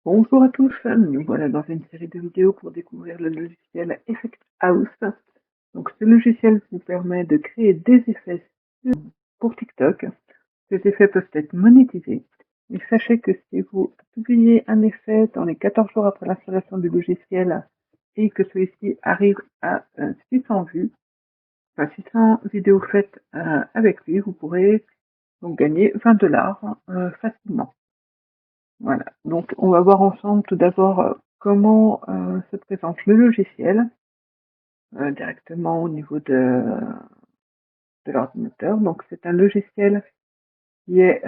Bonjour à tous, nous voilà dans une série de vidéos pour découvrir le logiciel Effect House. Donc ce logiciel vous permet de créer des effets pour TikTok. Ces effets peuvent être monétisés. Et sachez que si vous publiez un effet dans les 14 jours après l'installation du logiciel et que celui-ci arrive à 600 vues, enfin 600 vidéos faites avec lui, vous pourrez donc gagner 20 $ facilement. Voilà, donc on va voir ensemble tout d'abord comment se présente le logiciel directement au niveau de l'ordinateur. Donc c'est un logiciel qui est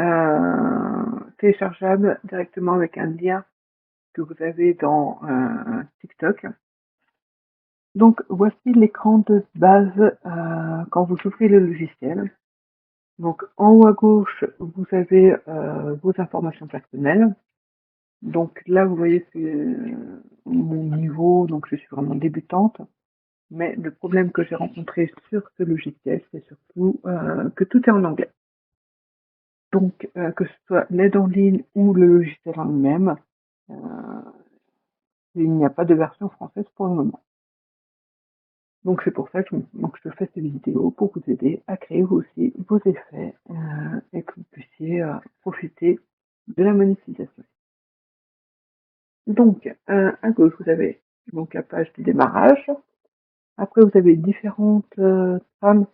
téléchargeable directement avec un lien que vous avez dans TikTok. Donc voici l'écran de base quand vous ouvrez le logiciel. Donc en haut à gauche, vous avez vos informations personnelles. Donc là, vous voyez, c'est mon niveau, donc je suis vraiment débutante. Mais le problème que j'ai rencontré sur ce logiciel, c'est surtout que tout est en anglais. Donc, que ce soit l'aide en ligne ou le logiciel en lui-même, euh, il n'y a pas de version française pour le moment. Donc c'est pour ça que je fais ces vidéos pour vous aider à créer vous aussi vos effets et que vous puissiez profiter de la monétisation. Donc, à gauche, vous avez donc la page du démarrage. Après, vous avez différentes trames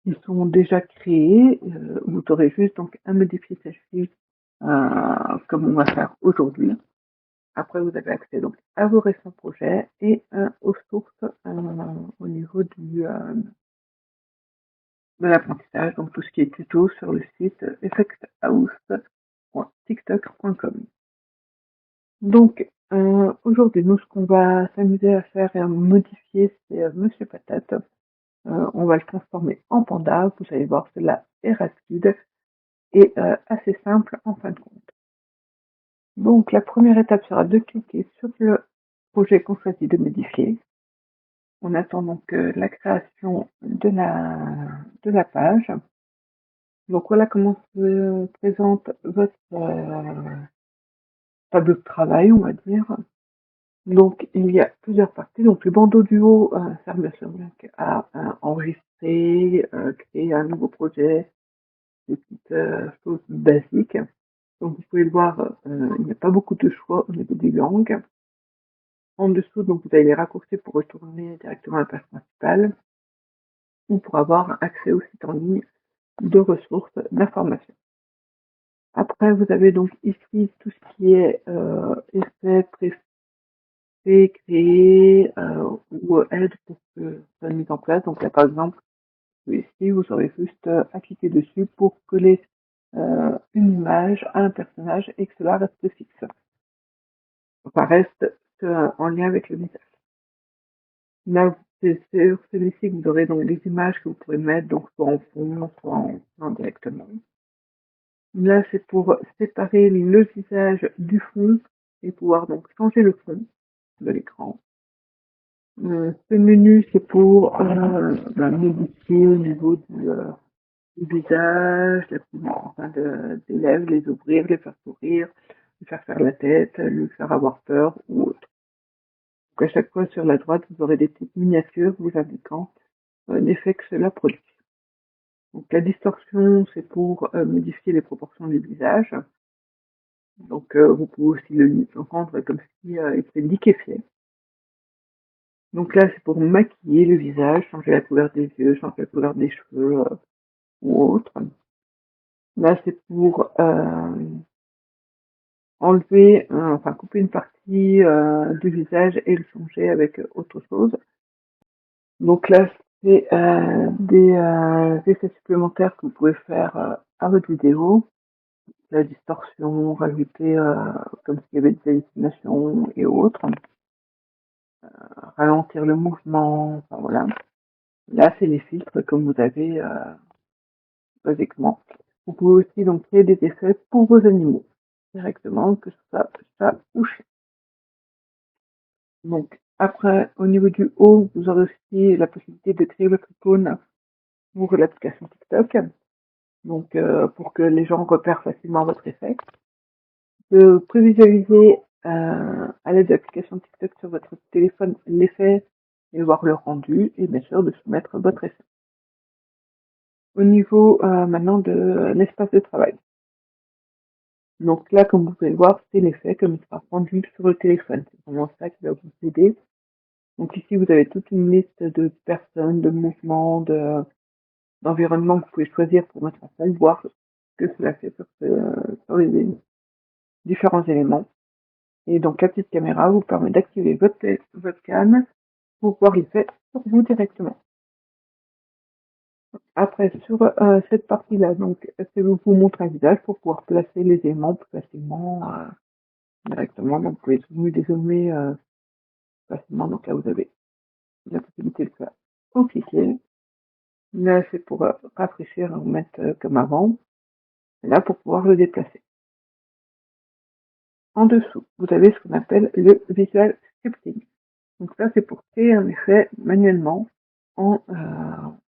qui sont déjà créées. Vous aurez juste donc à modifier celle-ci comme on va faire aujourd'hui. Après, vous avez accès donc à vos récents projets et aux sources au niveau de l'apprentissage, donc tout ce qui est tuto sur le site effecthouse.tiktok.com. Donc, aujourd'hui, nous, ce qu'on va s'amuser à faire et à modifier, c'est Monsieur Patate. On va le transformer en panda. Vous allez voir, cela est rapide et assez simple en fin de compte. Donc, la première étape sera de cliquer sur le projet qu'on choisit de modifier. On attend donc la création de la page. Donc, voilà comment se présente votre tableau de travail, on va dire. Donc, il y a plusieurs parties. Donc, le bandeau du haut sert bien sûr à enregistrer, créer un nouveau projet, des petites choses basiques. Donc, vous pouvez le voir, il n'y a pas beaucoup de choix au niveau des langues. En dessous, donc, vous avez les raccourcis pour retourner directement à la page principale ou pour avoir accès au site en ligne de ressources d'information. Après, vous avez donc ici tout ce qui est effet créé ou aide pour que ça soit mis en place. Donc là, par exemple, ici, vous aurez juste à cliquer dessus pour coller une image à un personnage et que cela reste fixe. Enfin, reste en lien avec le visage. Là, c'est sur celui-ci que vous aurez donc les images que vous pourrez mettre, donc soit en fond, soit en directement. Là, c'est pour séparer le visage du fond et pouvoir donc changer le fond de l'écran. Ce menu, c'est pour modifier au niveau du visage, enfin des lèvres, les ouvrir, les faire sourire, lui faire la tête, lui faire avoir peur ou autre. Donc à chaque fois sur la droite, vous aurez des petites miniatures vous indiquant l'effet que cela produit. Donc la distorsion, c'est pour modifier les proportions du visage. Donc vous pouvez aussi le rendre comme si il était liquéfié. Donc là, c'est pour maquiller le visage, changer la couleur des yeux, changer la couleur des cheveux ou autre. Là, c'est pour enlever, enfin couper une partie du visage et le changer avec autre chose. Donc là, c'est des effets supplémentaires que vous pouvez faire à votre vidéo. La distorsion, rajouter comme s'il y avait des hallucinations et autres. Ralentir le mouvement, enfin voilà. Là, c'est les filtres comme vous avez basiquement. Vous pouvez aussi donc créer des effets pour vos animaux directement, que ce soit chat ou chien. Donc après, au niveau du haut, vous aurez aussi la possibilité de créer votre icône pour l'application TikTok, donc pour que les gens repèrent facilement votre effet. De prévisualiser à l'aide de l'application TikTok sur votre téléphone, l'effet et voir le rendu, et bien sûr de soumettre votre essai. Au niveau maintenant de l'espace de travail. Donc là, comme vous pouvez le voir, c'est l'effet comme il sera rendu sur le téléphone. C'est vraiment ça qui va vous aider. Donc ici, vous avez toute une liste de personnes, de mouvements, d'environnements que vous pouvez choisir pour mettre en fond, voir ce que cela fait sur les différents éléments. Et donc la petite caméra vous permet d'activer votre webcam pour voir l'effet sur vous directement. Après, sur cette partie-là, donc, je vous montre un visage pour pouvoir placer les éléments plus facilement directement. Donc, vous pouvez zoomer, dézoomer facilement. Donc là, vous avez la possibilité de faire au cliquer. Là, c'est pour rafraîchir, remettre comme avant. Et là, pour pouvoir le déplacer. En dessous, vous avez ce qu'on appelle le visual scripting. Donc ça, c'est pour créer un effet manuellement en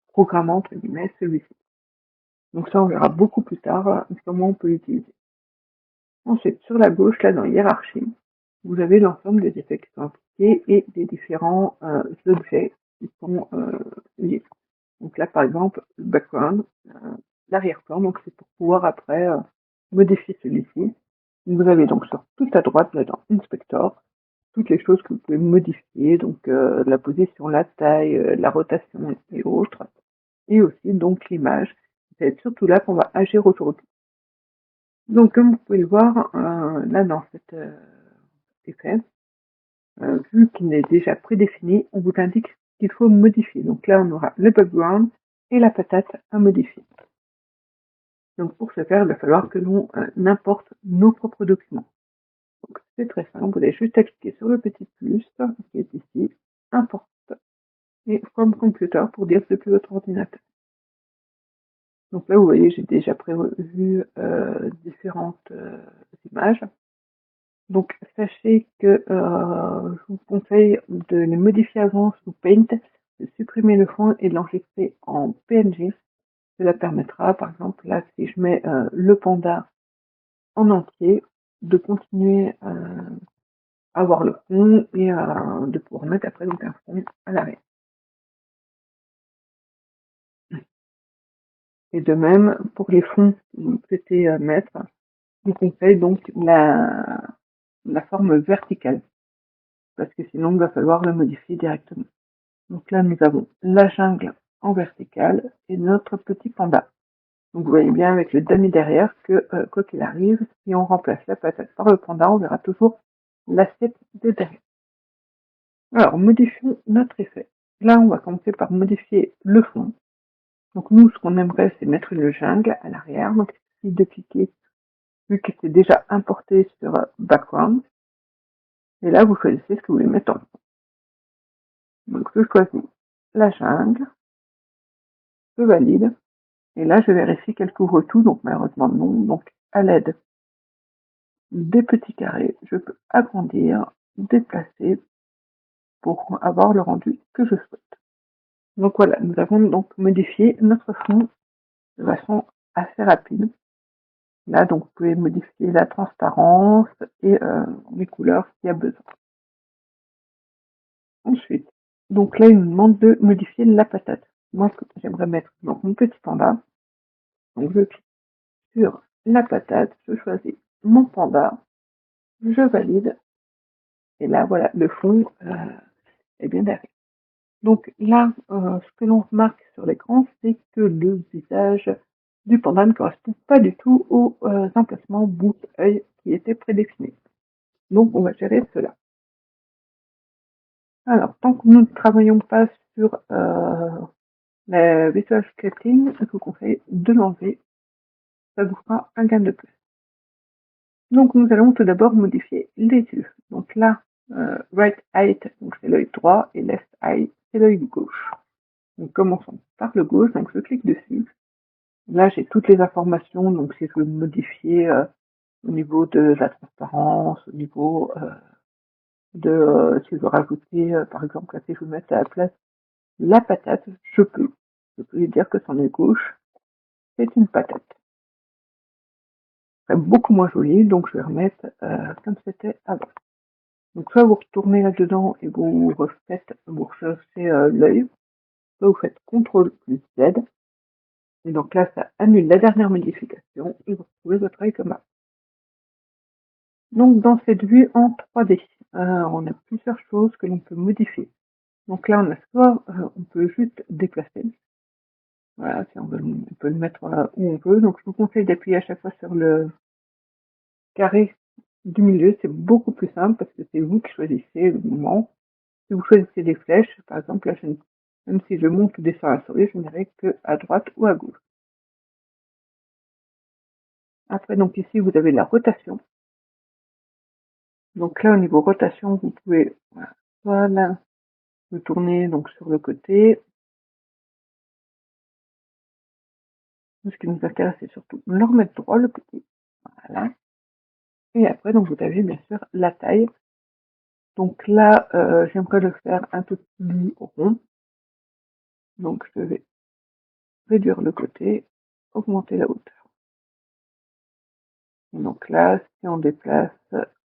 programmant, entre guillemets, celui-ci. Donc ça, on verra beaucoup plus tard comment on peut l'utiliser. Ensuite, sur la gauche, là, dans Hiérarchie, vous avez l'ensemble des effets qui sont appliqués et des différents objets qui sont liés. Donc là, par exemple, le background, l'arrière-plan, donc c'est pour pouvoir après modifier celui-ci. Vous avez donc sur toute à droite, là, dans Inspector, toutes les choses que vous pouvez modifier, donc la position, la taille, la rotation et autres, et aussi donc l'image. C'est surtout là qu'on va agir aujourd'hui. Donc comme vous pouvez le voir, là dans cet effet, vu qu'il est déjà prédéfini, on vous indique qu'il faut modifier. Donc là on aura le background et la patate à modifier. Donc pour ce faire, il va falloir que l'on importe nos propres documents. Donc c'est très simple, vous avez juste à cliquer sur le petit plus qui est ici, import et from computer pour dire depuis votre ordinateur. Donc là vous voyez j'ai déjà prévu différentes images. Donc sachez que je vous conseille de les modifier avant sous Paint, de supprimer le fond et de l'enregistrer en PNG. Cela permettra, par exemple, là si je mets le panda en entier, de continuer à voir le fond et de pouvoir mettre après donc un fond à l'arrière. Et de même, pour les fonds que vous souhaitez mettre, je vous conseille donc la forme verticale, parce que sinon il va falloir le modifier directement. Donc là, nous avons la jungle en verticale et notre petit panda. Donc vous voyez bien avec le damier derrière que, quoi qu'il arrive, si on remplace la patate par le panda, on verra toujours l'assiette de derrière. Alors, modifions notre effet. Là, on va commencer par modifier le fond. Donc nous, ce qu'on aimerait, c'est mettre une jungle à l'arrière. Donc il suffit de cliquer, vu que c'est déjà importé sur Background. Et là, vous choisissez ce que vous voulez mettre en fond. Donc je choisis la jungle, je valide. Et là, je vérifie qu'elle couvre tout, donc malheureusement non. Donc, à l'aide des petits carrés, je peux agrandir, déplacer pour avoir le rendu que je souhaite. Donc voilà, nous avons donc modifié notre fond de façon assez rapide. Là, donc, vous pouvez modifier la transparence et les couleurs s'il y a besoin. Ensuite, donc là, il nous demande de modifier la patate. Moi, ce que j'aimerais mettre, donc mon petit panda. Donc, je clique sur la patate, je choisis mon panda, je valide, et là, voilà, le fond est bien derrière. Donc là, ce que l'on remarque sur l'écran, c'est que le visage du panda ne correspond pas du tout aux emplacements bouche-œil qui étaient prédéfinis. Donc, on va gérer cela. Alors, tant que nous ne travaillons pas sur le visual scripting, je vous conseille de l'enlever. Ça vous fera un gain de plus. Donc, nous allons tout d'abord modifier les yeux. Donc là, right eye, donc c'est l'œil droit, et left eye, c'est l'œil gauche. Donc, commençons par le gauche, donc je clique dessus. Là, j'ai toutes les informations, donc si je veux modifier au niveau de la transparence, au niveau de si je veux rajouter, par exemple, là, si je veux mettre à la place la patate, je peux. Je peux lui dire que son œil gauche, c'est une patate. serait beaucoup moins joli, donc je vais remettre comme c'était avant. Donc soit vous retournez là-dedans et vous recherchez l'œil, soit vous faites CTRL plus Z, et donc là ça annule la dernière modification, et vous retrouvez votre œil comme avant. Donc dans cette vue en 3D, on a plusieurs choses que l'on peut modifier. Donc là on a soit on peut juste déplacer, voilà, si on veut, on peut le mettre où on veut. Donc je vous conseille d'appuyer à chaque fois sur le carré du milieu, c'est beaucoup plus simple parce que c'est vous qui choisissez le mouvement. Si vous choisissez des flèches, par exemple, là, même si je monte ou descends la souris, je n'irai que à droite ou à gauche. Après, donc ici, vous avez la rotation. Donc là, au niveau rotation, vous pouvez, voilà, le tourner donc sur le côté. Ce qui nous intéresse, c'est surtout le remettre droit, le côté. Voilà. Et après, donc, vous avez bien sûr la taille. Donc là, j'aimerais le faire un peu plus rond. Donc je vais réduire le côté, augmenter la hauteur. Et donc là, si on déplace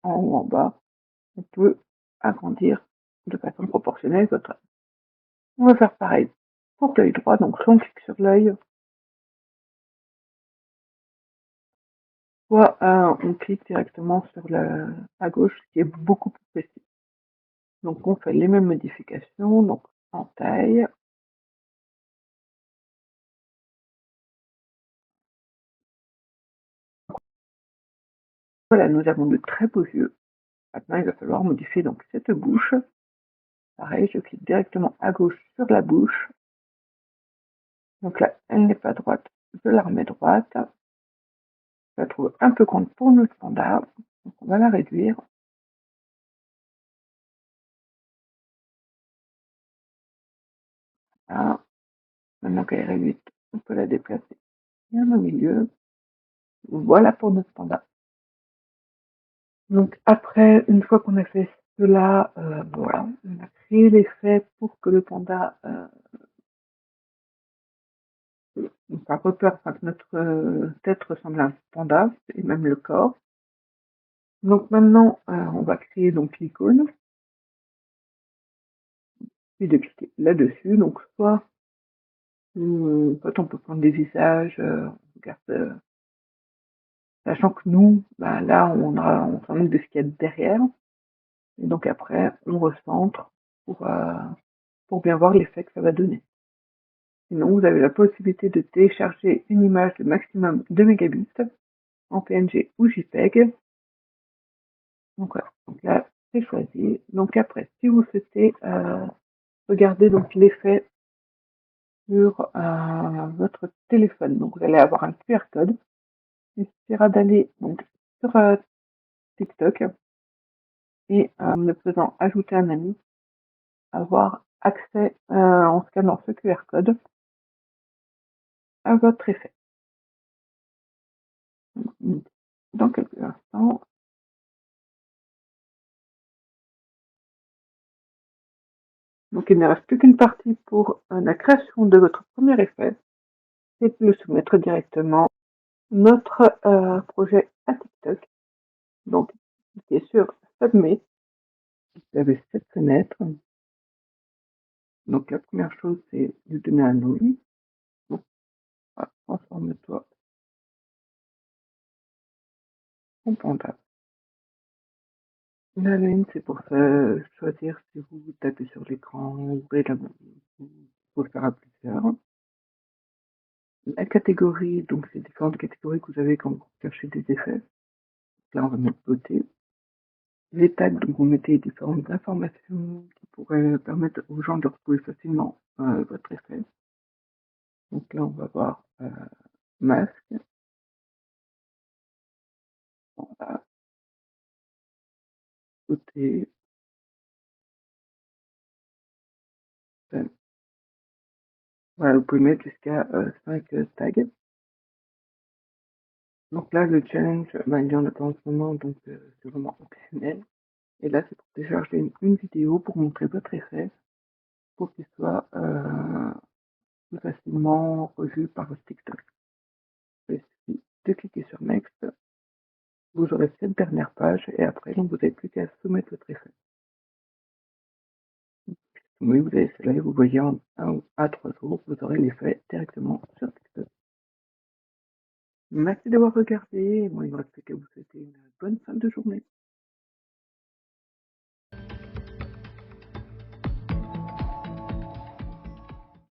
en haut ou en bas, on peut agrandir de façon proportionnelle votre œil. On va faire pareil pour l'œil droit, donc soit on clique sur l'œil, soit on clique directement sur à gauche, qui est beaucoup plus précis. Donc on fait les mêmes modifications, donc en taille. Voilà, nous avons de très beaux yeux. Maintenant, il va falloir modifier donc cette bouche. Pareil, je clique directement à gauche sur la bouche. Donc là, elle n'est pas droite, je la remets droite. Je la trouve un peu grande pour nos standards, donc on va la réduire. Là, maintenant qu'elle est réduite, on peut la déplacer bien au milieu. Voilà pour notre standard. Donc après, une fois qu'on a fait cela, voilà, on a créé l'effet pour que le panda enfin que notre tête ressemble à un panda, et même le corps. Donc maintenant, on va créer donc l'icône, puis de cliquer là-dessus. Donc soit en fait, on peut prendre des visages, on regarde, sachant que nous, bah, là, on s'en occupe de ce qu'il y a derrière. Et donc après, on recentre pour bien voir l'effet que ça va donner. Sinon, vous avez la possibilité de télécharger une image de maximum 2 mégabits en PNG ou JPEG. Donc voilà. Donc là, c'est choisi. Donc après, si vous souhaitez regarder donc l'effet sur votre téléphone, donc vous allez avoir un QR code. Il suffira d'aller donc sur TikTok et en le faisant ajouter un ami, avoir accès en scannant ce QR code à votre effet. Dans quelques instants. Donc il ne reste plus qu'une partie pour la création de votre premier effet, c'est de le soumettre directement notre projet à TikTok. Donc cliquez sur Submit. Vous avez cette fenêtre. Donc la première chose, c'est de donner un nom. Donc transforme-toi en panda. La ligne, c'est pour choisir si vous tapez sur l'écran, ouvrez la main, faut le faire à plusieurs. La catégorie, donc c'est différentes catégories que vous avez quand vous cherchez des effets. Là, on va mettre beauté. Les tags, donc vous mettez différentes informations qui pourraient permettre aux gens de retrouver facilement votre effet. Donc là, on va voir masque. On va beauté. Voilà, vous pouvez mettre jusqu'à 5 tags. Donc là, le challenge, bah, il y en a pas en ce moment, donc c'est vraiment optionnel. Et là, c'est pour télécharger une vidéo pour montrer votre effet, pour qu'il soit plus facilement revu par votre TikTok. Il suffit de cliquer sur Next. Vous aurez cette dernière page et après, donc, vous n'avez plus qu'à soumettre votre essai. Oui, vous avez cela et vous voyez en 1 à 3 jours, vous aurez l'effet directement sur TikTok. Merci d'avoir regardé. Bon, il ne me reste plus qu'à vous souhaiter une bonne fin de journée.